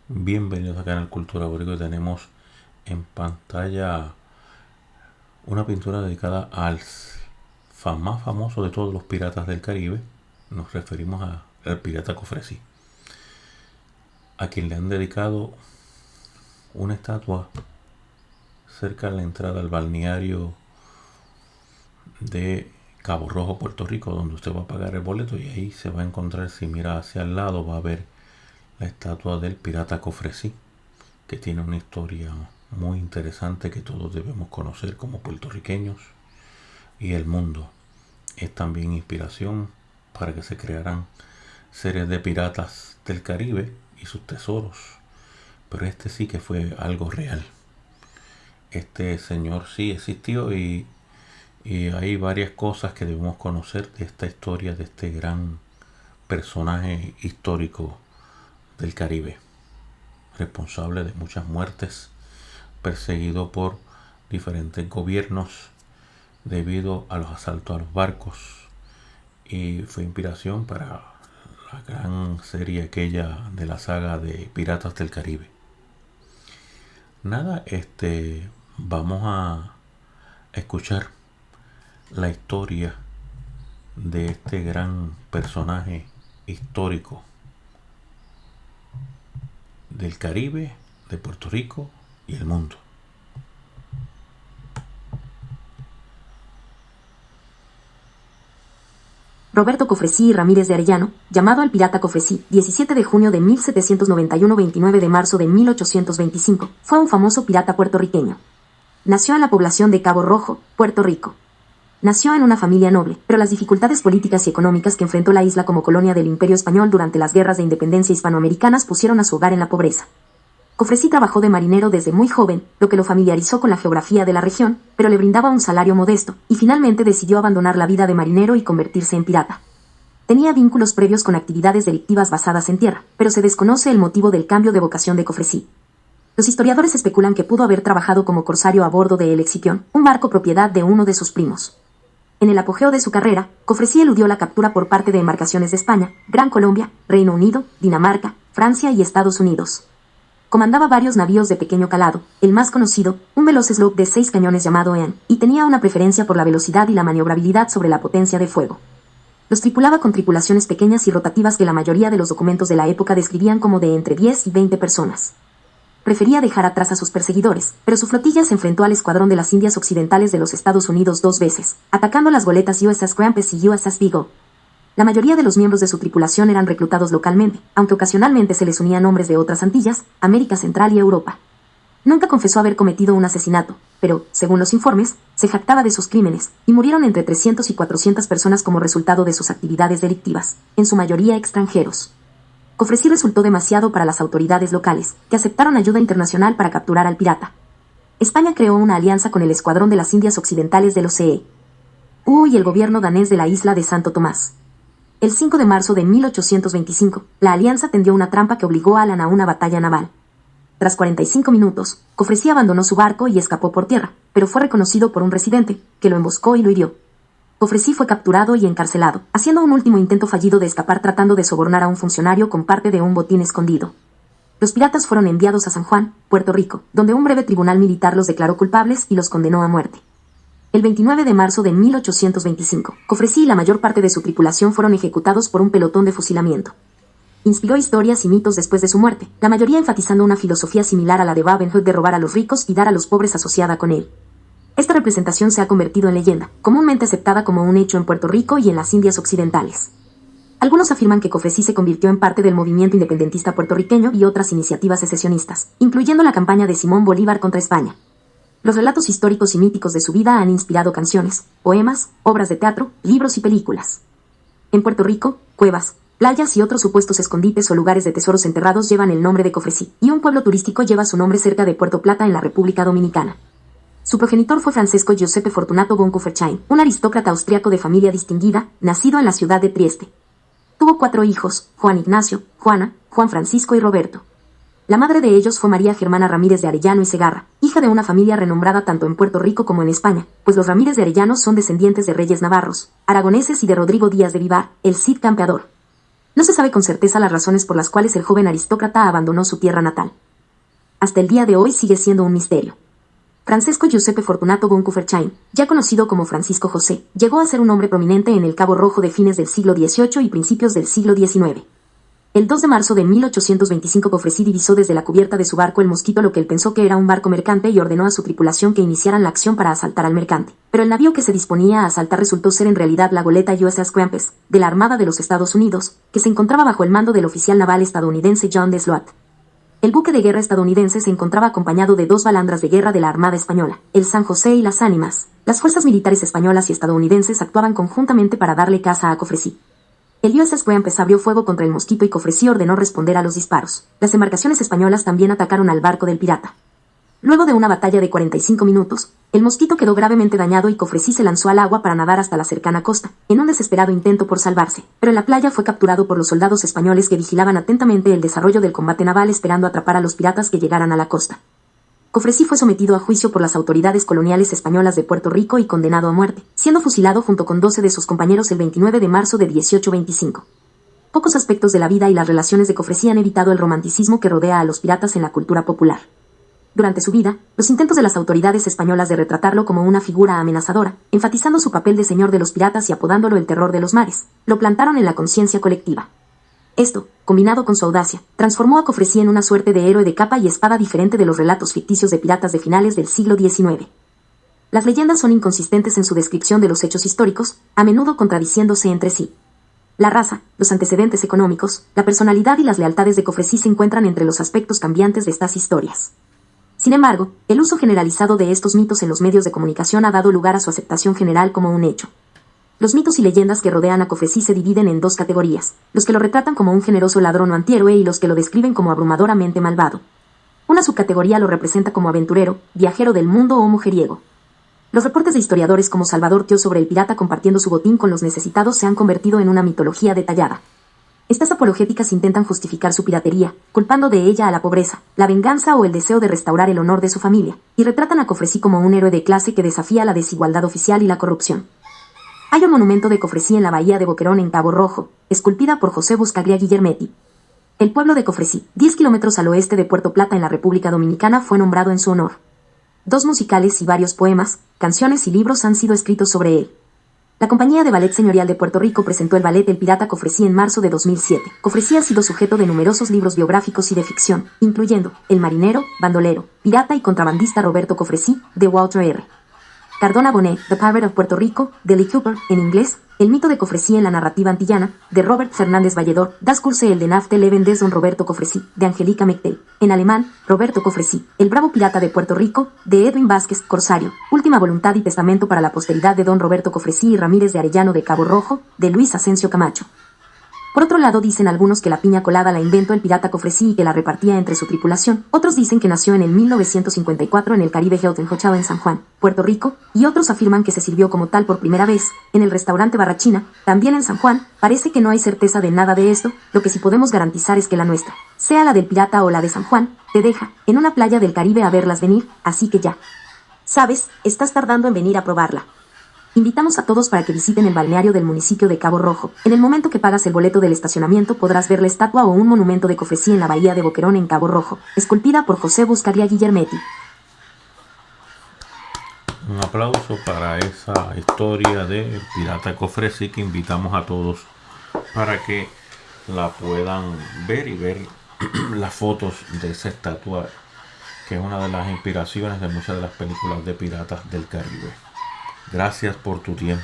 Bienvenidos a Canal Cultura Boricua. Tenemos en pantalla una pintura dedicada al más famoso de todos los piratas del Caribe. Nos referimos al pirata Cofresí, a quien le han dedicado una estatua cerca de la entrada al balneario de Cabo Rojo, Puerto Rico, donde usted va a pagar el boleto, y ahí se va a encontrar, si mira hacia el lado, va a ver la estatua del pirata Cofresí, que tiene una historia muy interesante que todos debemos conocer como puertorriqueños, y el mundo. Es también inspiración para que se crearan series de piratas del Caribe y sus tesoros, pero este sí que fue algo real. Este señor sí existió, y hay varias cosas que debemos conocer de esta historia, de este gran personaje histórico del Caribe, responsable de muchas muertes, perseguido por diferentes gobiernos debido a los asaltos a los barcos, y fue inspiración para la gran serie aquella de la saga de Piratas del Caribe. Nada, vamos a escuchar la historia de este gran personaje histórico del Caribe, de Puerto Rico y el mundo. Roberto Cofresí y Ramírez de Arellano, llamado al pirata Cofresí, 17 de junio de 1791 – 29 de marzo de 1825, fue un famoso pirata puertorriqueño. Nació en la población de Cabo Rojo, Puerto Rico. Nació en una familia noble, pero las dificultades políticas y económicas que enfrentó la isla como colonia del Imperio Español durante las guerras de independencia hispanoamericanas pusieron a su hogar en la pobreza. Cofresí trabajó de marinero desde muy joven, lo que lo familiarizó con la geografía de la región, pero le brindaba un salario modesto, y finalmente decidió abandonar la vida de marinero y convertirse en pirata. Tenía vínculos previos con actividades delictivas basadas en tierra, pero se desconoce el motivo del cambio de vocación de Cofresí. Los historiadores especulan que pudo haber trabajado como corsario a bordo de El Escipión, un barco propiedad de uno de sus primos. En el apogeo de su carrera, Cofresí eludió la captura por parte de embarcaciones de España, Gran Colombia, Reino Unido, Dinamarca, Francia y Estados Unidos. Comandaba varios navíos de pequeño calado, el más conocido, un veloz sloop de 6 cañones llamado Ean, y tenía una preferencia por la velocidad y la maniobrabilidad sobre la potencia de fuego. Los tripulaba con tripulaciones pequeñas y rotativas que la mayoría de los documentos de la época describían como de entre 10 y 20 personas. Prefería dejar atrás a sus perseguidores, pero su flotilla se enfrentó al escuadrón de las Indias Occidentales de los Estados Unidos 2 veces, atacando las goletas USS Grampus y USS Vigo. La mayoría de los miembros de su tripulación eran reclutados localmente, aunque ocasionalmente se les unían hombres de otras Antillas, América Central y Europa. Nunca confesó haber cometido un asesinato, pero, según los informes, se jactaba de sus crímenes, y murieron entre 300 y 400 personas como resultado de sus actividades delictivas, en su mayoría extranjeros. Cofresí resultó demasiado para las autoridades locales, que aceptaron ayuda internacional para capturar al pirata. España creó una alianza con el Escuadrón de las Indias Occidentales del OCE y el gobierno danés de la isla de Santo Tomás. El 5 de marzo de 1825, la alianza tendió una trampa que obligó a Alan a una batalla naval. Tras 45 minutos, Cofresí abandonó su barco y escapó por tierra, pero fue reconocido por un residente, que lo emboscó y lo hirió. Cofresí fue capturado y encarcelado, haciendo un último intento fallido de escapar tratando de sobornar a un funcionario con parte de un botín escondido. Los piratas fueron enviados a San Juan, Puerto Rico, donde un breve tribunal militar los declaró culpables y los condenó a muerte. El 29 de marzo de 1825, Cofresí y la mayor parte de su tripulación fueron ejecutados por un pelotón de fusilamiento. Inspiró historias y mitos después de su muerte, la mayoría enfatizando una filosofía similar a la de Robin Hood de robar a los ricos y dar a los pobres asociada con él. Esta representación se ha convertido en leyenda, comúnmente aceptada como un hecho en Puerto Rico y en las Indias Occidentales. Algunos afirman que Cofresí se convirtió en parte del movimiento independentista puertorriqueño y otras iniciativas secesionistas, incluyendo la campaña de Simón Bolívar contra España. Los relatos históricos y míticos de su vida han inspirado canciones, poemas, obras de teatro, libros y películas. En Puerto Rico, cuevas, playas y otros supuestos escondites o lugares de tesoros enterrados llevan el nombre de Cofresí, y un pueblo turístico lleva su nombre cerca de Puerto Plata en la República Dominicana. Su progenitor fue Francesco Giuseppe Fortunato von Kupferstein, un aristócrata austriaco de familia distinguida, nacido en la ciudad de Trieste. Tuvo 4 hijos, Juan Ignacio, Juana, Juan Francisco y Roberto. La madre de ellos fue María Germana Ramírez de Arellano y Segarra, hija de una familia renombrada tanto en Puerto Rico como en España, pues los Ramírez de Arellano son descendientes de reyes navarros, aragoneses y de Rodrigo Díaz de Vivar, el Cid Campeador. No se sabe con certeza las razones por las cuales el joven aristócrata abandonó su tierra natal. Hasta el día de hoy sigue siendo un misterio. Francesco Giuseppe Fortunato Goncoferchain, ya conocido como Francisco José, llegó a ser un hombre prominente en el Cabo Rojo de fines del siglo XVIII y principios del siglo XIX. El 2 de marzo de 1825 Cofresí divisó desde la cubierta de su barco el Mosquito, lo que él pensó que era un barco mercante, y ordenó a su tripulación que iniciaran la acción para asaltar al mercante. Pero el navío que se disponía a asaltar resultó ser en realidad la goleta USS Crampes, de la Armada de los Estados Unidos, que se encontraba bajo el mando del oficial naval estadounidense John D. Sloat. El buque de guerra estadounidense se encontraba acompañado de 2 balandras de guerra de la Armada Española, el San José y las Ánimas. Las fuerzas militares españolas y estadounidenses actuaban conjuntamente para darle caza a Cofresí. El USS Crampes abrió fuego contra el Mosquito y Cofresí ordenó responder a los disparos. Las embarcaciones españolas también atacaron al barco del pirata. Luego de una batalla de 45 minutos, el Mosquito quedó gravemente dañado y Cofresí se lanzó al agua para nadar hasta la cercana costa, en un desesperado intento por salvarse, pero en la playa fue capturado por los soldados españoles que vigilaban atentamente el desarrollo del combate naval esperando atrapar a los piratas que llegaran a la costa. Cofresí fue sometido a juicio por las autoridades coloniales españolas de Puerto Rico y condenado a muerte, siendo fusilado junto con 12 de sus compañeros el 29 de marzo de 1825. Pocos aspectos de la vida y las relaciones de Cofresí han evitado el romanticismo que rodea a los piratas en la cultura popular. Durante su vida, los intentos de las autoridades españolas de retratarlo como una figura amenazadora, enfatizando su papel de señor de los piratas y apodándolo el terror de los mares, lo plantaron en la conciencia colectiva. Esto, combinado con su audacia, transformó a Cofresí en una suerte de héroe de capa y espada diferente de los relatos ficticios de piratas de finales del siglo XIX. Las leyendas son inconsistentes en su descripción de los hechos históricos, a menudo contradiciéndose entre sí. La raza, los antecedentes económicos, la personalidad y las lealtades de Cofresí se encuentran entre los aspectos cambiantes de estas historias. Sin embargo, el uso generalizado de estos mitos en los medios de comunicación ha dado lugar a su aceptación general como un hecho. Los mitos y leyendas que rodean a Cofresí se dividen en 2 categorías, los que lo retratan como un generoso ladrón o antihéroe y los que lo describen como abrumadoramente malvado. Una subcategoría lo representa como aventurero, viajero del mundo o mujeriego. Los reportes de historiadores como Salvador Thió sobre el pirata compartiendo su botín con los necesitados se han convertido en una mitología detallada. Estas apologéticas intentan justificar su piratería, culpando de ella a la pobreza, la venganza o el deseo de restaurar el honor de su familia, y retratan a Cofresí como un héroe de clase que desafía la desigualdad oficial y la corrupción. Hay un monumento de Cofresí en la bahía de Boquerón en Cabo Rojo, esculpida por José Buscaglia Guillermetti. El pueblo de Cofresí, 10 kilómetros al oeste de Puerto Plata en la República Dominicana, fue nombrado en su honor. 2 musicales y varios poemas, canciones y libros han sido escritos sobre él. La Compañía de Ballet Señorial de Puerto Rico presentó el ballet El Pirata Cofresí en marzo de 2007. Cofresí ha sido sujeto de numerosos libros biográficos y de ficción, incluyendo El marinero, bandolero, pirata y contrabandista Roberto Cofresí, de Walter R. Cardona Bonet, The Pirate of Puerto Rico, de Lee Cooper, en inglés, El mito de Cofresí en la narrativa antillana, de Robert Fernández Valledor, Das Curse el de Nafte Leven des Don Roberto Cofresí, de Angelica Mectel, en alemán, Roberto Cofresí, El bravo pirata de Puerto Rico, de Edwin Vázquez, Corsario, Última voluntad y testamento para la posteridad de Don Roberto Cofresí y Ramírez de Arellano de Cabo Rojo, de Luis Asensio Camacho. Por otro lado, dicen algunos que la piña colada la inventó el pirata Cofresí y que la repartía entre su tripulación. Otros dicen que nació en el 1954 en el Caribe Hilton Hotel en San Juan, Puerto Rico, y otros afirman que se sirvió como tal por primera vez en el restaurante Barrachina, también en San Juan. Parece que no hay certeza de nada de esto, lo que sí podemos garantizar es que la nuestra, sea la del pirata o la de San Juan, te deja en una playa del Caribe a verlas venir, así que ya sabes, estás tardando en venir a probarla. Invitamos a todos para que visiten el balneario del municipio de Cabo Rojo. En el momento que pagas el boleto del estacionamiento podrás ver la estatua o un monumento de Cofresí en la bahía de Boquerón en Cabo Rojo, esculpida por José Buscaglia Guillermetti. Un aplauso para esa historia de Pirata Cofresí que invitamos a todos para que la puedan ver y ver las fotos de esa estatua que es una de las inspiraciones de muchas de las películas de piratas del Caribe. Gracias por tu tiempo.